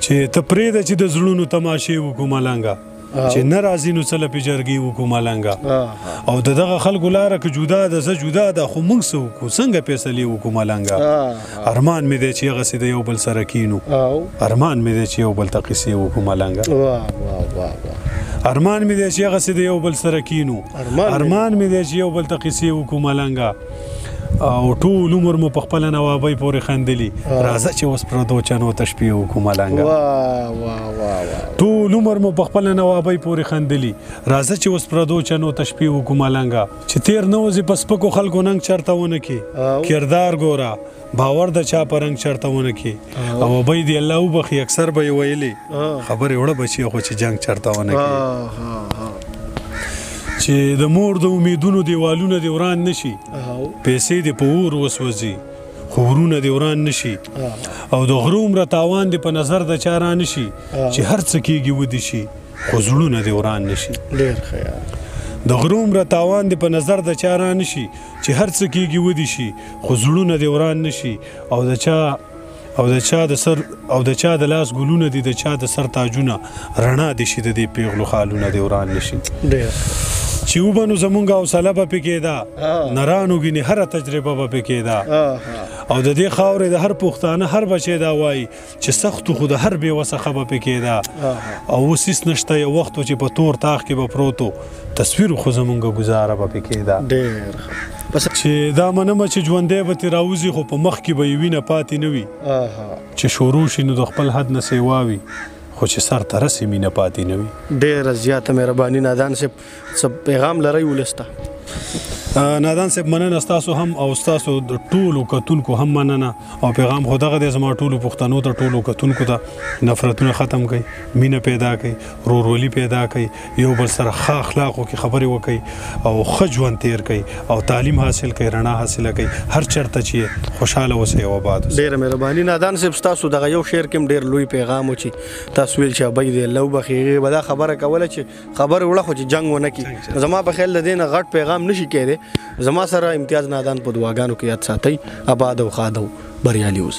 چې ته پرېږده چې د زړونو تماشې وکړو ملنګه چې نه راځي نو څه لپې جرګې وکړو ملنګه او د دغه خلکو لاره که جدا ده زه جدا ده خو موږ څه وکړو څنګه فیصلې وکړو ملنګه ارمان مې دی چې هغسې د یو بل سره کینو ارمان مې دی چې یو بل ته قیسې وکړو ملنګه ارمان مې دی چې هغسې د یو بل سره کینو ارمان مې دی چې یو بل ته قیسې وکړو ملنګه او ټول عمر مو په خپله نوابۍ پورې خندلي راځه چې اوس پردو چنو ته شپې وکړو ملنګه ټول عمر مو په خپله نوابۍ پورې خندلي راځه چې اوس پردو چنو ته شپې وکړو ملنګه چې تیر نه وځي په سپکو خلکو ننګ چرته ونه کړي کردار ګوره باور د چا په رنګ چرته ونه کړي او ابۍ دې الله وبخي اکثر به یې ویلې خبرې وړه بچي خو چې جنګ چرته ونه کړي چې د مور د امیدونو دیوالونه دې وران نشي پیسې دې په اور وسوځي خو ورونه دې وران نشي او د غره عمره تاوان دې په نظر د چا را نشي چې هر څه کېږي ودې شي خو زړونه دې وران نشي ډېر خیال د غره عمره تاوان دې په نظر د چا را نشي چې هر څه کېږي ودې شي خو زړونه دې وران نشي او د چا د لاس ګلونه دي د چا د سر تاجونه رڼا دې شي د دې پیغلو خالونه دې وران نشي چې وبنو زمونږ حوصله به پکې ده نرانو ګینې هره تجربه به پکې ده او د دې خاورې د هر پښتانه هر بچی دا وایي چې سختو خو د هر بېوسه خبه پکې ده او اوس هېڅ نشته یو وخت و چې په تور تاخ کې به پروت و تصویر خو زمونږ ګزاره به پکې ده چې دا منمه چې ژوندی به ترې راوځي خو په مخ کې به یې وینه پاتې نه وي چې شروع شي نو د خپل حد نه سیوا وي خو چې سر ته رسې مینه پاتې نه وي ډېره زیاته مهرباني نادان صاحب څه پیغام لرئ ولس ته نادان صاحب مننه ستاسو هم او ستاسو د ټولو کتونکو هم مننه او پیغام خو دغه دی زما ټولو پښتنو ته ټولو کتونکو ته نفرتونه ختم کړئ مینه پیدا کړئ ورورولي پیدا کړئ یو بل سره ښه اخلاقو کې خبرې وکړئ او ښه ژوند تیر کړئ او تعلیم حاصل کړئ رڼا حاصله کړئ هر چېرته چې خوشحاله اوسئ او آباد اوسئ ډېره مهرباني نادان صاحب ستاسو دغه یو شعر کې هم ډېر لوی پیغام و چې تاسو ویل چې ابۍ دې الله وبخي هغې به دا خبره کوله چې خبرې وړه خو چې جنګ ونه کړي زما په خیال د دې نه غټ پیغام نشي کېدی زما سره امتیاز نادان په دعاګانو کې یاد ساتئ آباد او ښاد او بریالي اوسئ